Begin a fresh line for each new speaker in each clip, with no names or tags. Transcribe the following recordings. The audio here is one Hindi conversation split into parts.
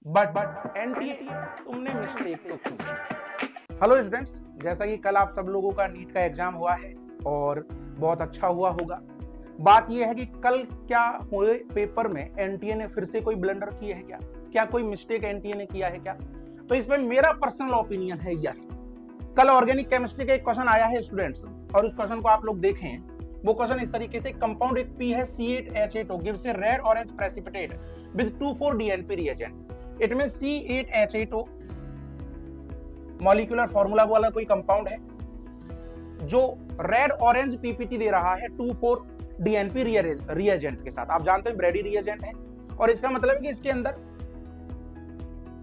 बट एनटीए तुमने मिस्टेक तो की है। हेलो स्टूडेंट्स, जैसा कि कल आप सब लोगों का नीट का एग्जाम हुआ है और बहुत अच्छा हुआ होगा। बात यह है कि कल क्या हुए पेपर में एनटीए ने फिर से कोई ब्लंडर किए है क्या कोई मिस्टेक एनटीए ने किया है क्या? तो इसमें मेरा पर्सनल ओपिनियन है यस। कल ऑर्गेनिक केमिस्ट्री का एक क्वेश्चन आया है स्टूडेंट्स, और उस क्वेश्चन को आप लोग देखें। वो क्वेश्चन इस तरीके से, कंपाउंड एक पी है C8H8O gives a red orange precipitate with 2,4-DNP reagent. It means C8H8O molecular formula वाला कोई कंपाउंड है जो रेड ऑरेंज पीपीटी दे रहा है 2,4-DNP रिएजेंट के साथ। आप जानते हैं ब्रेडी रिएजेंट है, और इसका मतलब है कि इसके अंदर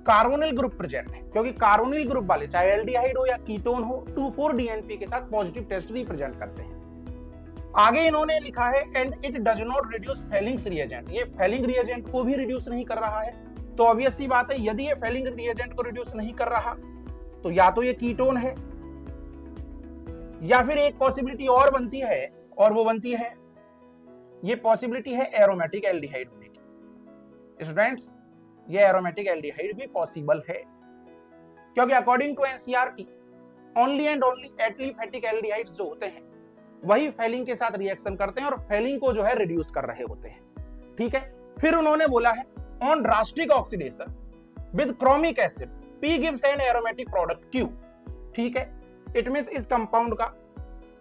कार्बोनिल ग्रुप प्रेजेंट है, क्योंकि कार्बोनिल ग्रुप वाले चाहे एल्डिहाइड हो या कीटोन हो 2,4-DNP के साथ पॉजिटिव टेस्ट रिप्रेजेंट करते हैं। आगे इन्होंने लिखा है and it does not reduce Fehling's reagent. ये फेलिंग रिएजेंट को भी रिड्यूस नहीं कर रहा है। तो ऑब्वियस सी बात है, यदि ये फेलिंग रिएजेंट को रिड्यूस नहीं कर रहा तो या तो ये कीटोन है, या फिर एक पॉसिबिलिटी और बनती है, और वो बनती है, ये पॉसिबिलिटी है एरोमेटिक एल्डिहाइड होने की। स्टूडेंट्स, ये एरोमेटिक एल्डिहाइड भी पॉसिबल है, क्योंकि according to NCERT only and only aliphatic aldehydes जो होते हैं वही फेलिंग के साथ रिएक्शन करते हैं और फेलिंग को जो है रिड्यूस कर रहे होते हैं। ठीक है, फिर उन्होंने बोला है on drastic oxidation with chromic acid P gives an aromatic product Q। ठीक है, इट मींस इस कंपाउंड का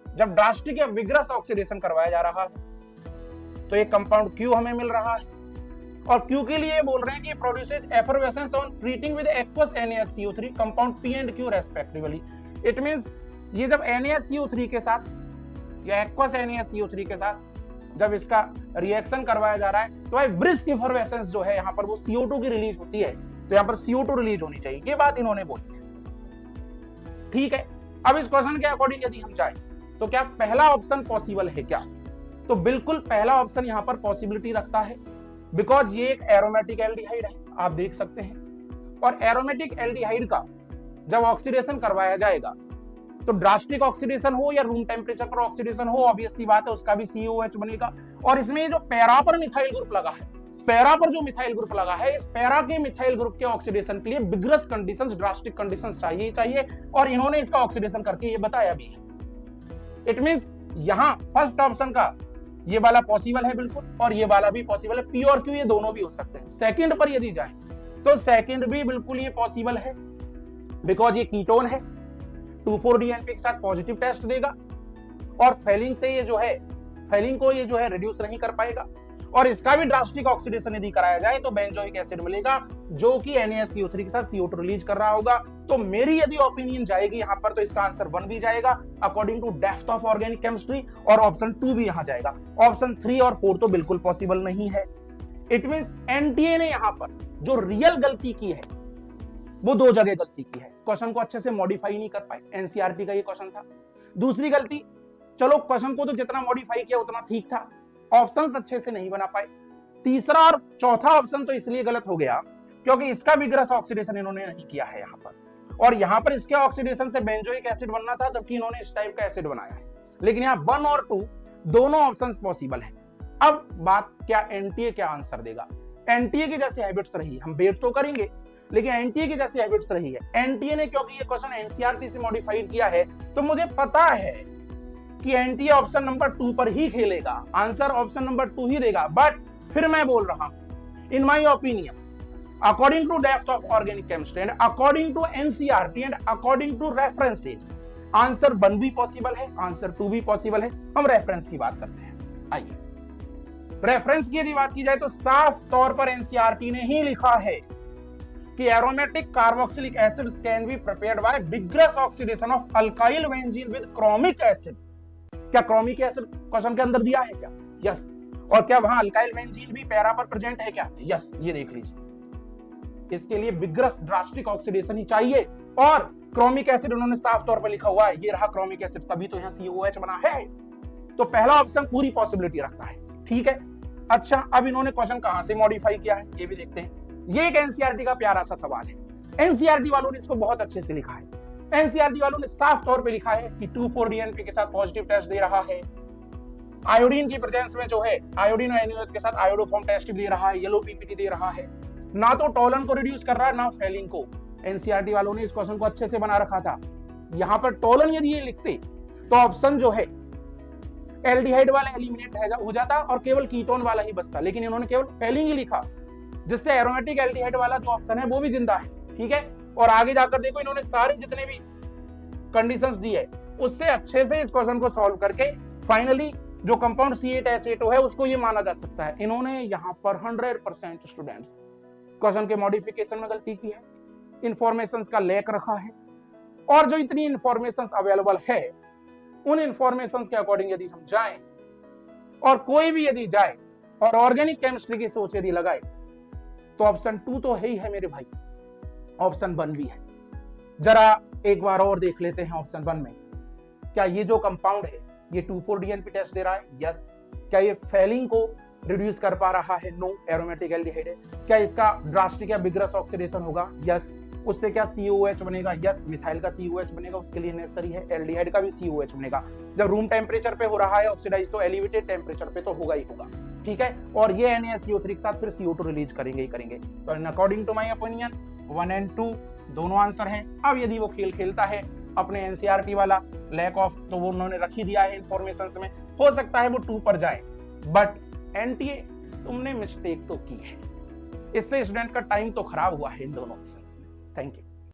जब ड्रास्टिक या विग्रस ऑक्सीडेशन करवाया जा रहा है तो एक कंपाउंड Q हमें मिल रहा है, और Q के लिए बोल रहे हैं कि produces effervescence on treating with aqueous NaCO3 compound P and Q respectively. It means ये जब NaCO3 के साथ या एक्वस NaCO3 के साथ जब इसका रिएक्शन करवाया जा रहा है तो ब्रिस्क एफरवेसेंस जो है यहाँ पर वो CO2 की रिलीज होती है, तो यहाँ पर CO2 रिलीज होनी चाहिए। ये बात इन्होंने बोली है। ठीक है, अब इस क्वेश्चन के अकॉर्डिंग यदि हम जाएं तो क्या पहला ऑप्शन पॉसिबल है क्या? तो बिल्कुल पहला ऑप्शन यहाँ पर पॉसिबिलिटी रखता है, बिकॉज ये एक एरोमेटिक एल्डिहाइड है, आप देख सकते हैं। और एरोमेटिक एल्डिहाइड का जब ऑक्सीडेशन करवाया जाएगा तो ड्रास्टिक ऑक्सीडेशन हो या रूम टेम्परेचर पर ऑक्सीडेशन हो, ऑब्वियस सी बात है उसका भी COH बनेगा। और इसमें जो पैरा पर मिथाइल ग्रुप लगा है, पैरा पर जो मिथाइल ग्रुप लगा है, इस पैरा के मिथाइल ग्रुप के ऑक्सीडेशन के लिए विग्रस कंडीशंस, ड्रास्टिक कंडीशंस चाहिए, और इन्होंने इसका ऑक्सीडेशन करके ये बताया भी है। इट मींस यहां फर्स्ट ऑप्शन का ये वाला पॉसिबल है बिल्कुल, और ये वाला भी पॉसिबल है। P और Q ये दोनों भी हो सकते हैं। सेकंड पर यदि जाएं तो सेकंड भी बिल्कुल ये पॉसिबल है, बिकॉज ये कीटोन है, 2,4-DNP के साथ पॉजिटिव टेस्ट देगा, और फेलिंग से ये जो है, फेलिंग को ये जो है रिड्यूस नहीं कर पाएगा। और इसका भी ड्रास्टिक ऑक्सीडेशन यदि कराया जाए तो बेंजोइक एसिड मिलेगा जो कि NaCO3 के साथ CO2 रिलीज कर रहा होगा। तो मेरी यदि ओपिनियन जाएगी यहाँ पर तो इसका आंसर 1 भी जाएगा according to depth of organic chemistry, और ऑप्शन 2 भी यहाँ जाएगा। ऑप्शन 3 और 4 तो बिल्कुल पॉसिबल नहीं है। इट मींस एनटीए ने यहाँ पर जो रियल गलती की है वो 2 जगह गलती की है। क्वेश्चन को अच्छे से मॉडिफाई नहीं कर पाए, एनसीईआरटी का ये क्वेश्चन था। दूसरी गलती, चलो क्वेश्चन को तो जितना मॉडिफाई किया उतना ठीक था, ऑप्शंस अच्छे से नहीं बना पाए। तीसरा और चौथा ऑप्शन तो इसलिए गलत हो गया क्योंकि इसका विग्रस ऑक्सीडेशन इन्होंने नहीं किया है यहाँ पर, और यहाँ पर इसके ऑक्सीडेशन से बेंजोइक एसिड बनना था, जबकि इन्होंने इस टाइप का एसिड बनाया है। लेकिन यहाँ 1 और 2 दोनों ऑप्शंस पॉसिबल है। अब बात, क्या एनटीए क्या आंसर देगा? एनटीए की जैसी हैबिट्स रही, हम वेट तो करेंगे लेकिन एनटीए की जैसी हैबिट्स रही है। एनटीए ने क्योंकि ये क्वेश्चन एनसीईआरटी से मॉडिफाइड किया है तो मुझे पता है कि एनटीए ऑप्शन नंबर 2 पर ही खेलेगा, आंसर ऑप्शन नंबर 2 ही देगा। बट फिर मैं बोल रहा हूं, in my opinion, according to depth of organic chemistry and according to NCERT and according to references, answer 1 भी पॉसिबल है, आंसर 2 भी पॉसिबल है। हम रेफरेंस की बात करते हैं। आइए, रेफरेंस की यदि बात की जाए तो साफ तौर पर एनसीईआरटी ने ही लिखा है कि aromatic carboxylic acids can be prepared by vigorous oxidation of alkyl benzene with chromic acid. क्या क्रोमिक एसिड क्वेश्चन के अंदर दिया है क्या? यस। और क्या वहां अल्काइल बेंजीन भी पैरा पर प्रेजेंट है क्या? यस। ये देख लीजिए, इसके लिए विग्रस ड्रास्टिक ऑक्सीडेशन ही चाहिए, और क्रोमिक एसिड उन्होंने साफ तौर पर लिखा हुआ है, ये रहा क्रोमिक एसिड, तभी तो यहाँ COH बना है। तो पहला ऑप्शन पूरी पॉसिबिलिटी रखता है। ठीक है, अच्छा, अब इन्होंने क्वेश्चन कहां से मॉडिफाई किया है ये भी देखते हैं। ये एक एनसीईआरटी का प्यारा सा सवाल है। एनसीईआरटी वालों ने इसको बहुत अच्छे से लिखा है। एनसीईआरटी वालों ने साफ तौर पे लिखा है कि 2,4-DNP के साथ पॉजिटिव टेस्ट दे रहा है, आयोडीन की प्रेजेंस में जो है आयोडीन और NaOH के साथ आयोडोफॉर्म टेस्ट दे रहा है, येलो पीपीटी दे रहा है, ना तो टोलन को रिड्यूस कर रहा है ना फेलिंग को। एनसीईआरटी वालों ने इस क्वेश्चन को अच्छे से बना रखा था। यहां पर टोलन यदि ये लिखते तो ऑप्शन जो है एल्डिहाइड वाला एलिमिनेट हो जाता और केवल कीटोन वाला ही बचता, लेकिन इन्होंने केवल फेलिंग ही लिखा, जिससे एरोमेटिक एल्डिहाइड वाला जो ऑप्शन है वो भी जिंदा है। ठीक है, और आगे जाकर देखो इन्होंने सारे जितने भी कंडीशंस दी है उससे अच्छे से इस क्वेश्चन को सॉल्व करके फाइनली जो कंपाउंड C8H8O है उसको ये माना जा सकता है। इन्होंने यहाँ पर 100% स्टूडेंट्स क्वेश्चन के मॉडिफिकेशन में गलती की है, इंफॉर्मेशन का लैक रखा है, और जो इतनी इंफॉर्मेशन अवेलेबल है उन इंफॉर्मेशन के अकॉर्डिंग यदि हम जाएं और कोई भी यदि जाए और ऑर्गेनिक केमिस्ट्री की सोच यदि लगाए तो ऑप्शन 2 तो है ही है मेरे भाई, ऑप्शन 1 भी है। जरा एक बार और देख लेते हैं ऑप्शन 1 में, क्या ये जो कंपाउंड है ये 2,4-DNP टेस्ट दे रहा है? यस। क्या ये फेलिंग को रिड्यूस कर पा रहा है? नो, एरोमेटिक एल्डिहाइड है। क्या इसका ड्रास्टिक या बिगरस ऑक्सीडेशन होगा? यस। उससे क्या COOH बनेगा? यस, मिथाइल का COOH बनेगा, उसके लिए नेसेसरी है। एल्डिहाइड का भी COOH बनेगा। जब रूम टेम्परेचर पे हो रहा है ऑक्सीडाइज तो एलिवेटेड टेम्परेचर पे तो होगा ही होगा। ठीक है, और ये NaSCO3 के साथ फिर CO2 रिलीज करेंगे ही करेंगे। तो अकॉर्डिंग टू माय ओपिनियन 1 और 2 दोनों आंसर हैं। अब यदि वो खेल खेलता है अपने एनसीईआरटी वाला लैक ऑफ, तो वो उन्होंने रख ही दिया है इंफॉर्मेशन में, हो सकता है वो 2 पर जाए, बट एनटीए तुमने मिस्टेक तो की है। इससे स्टूडेंट का टाइम तो खराब हुआ है इन दोनों केसेस में। Thank you.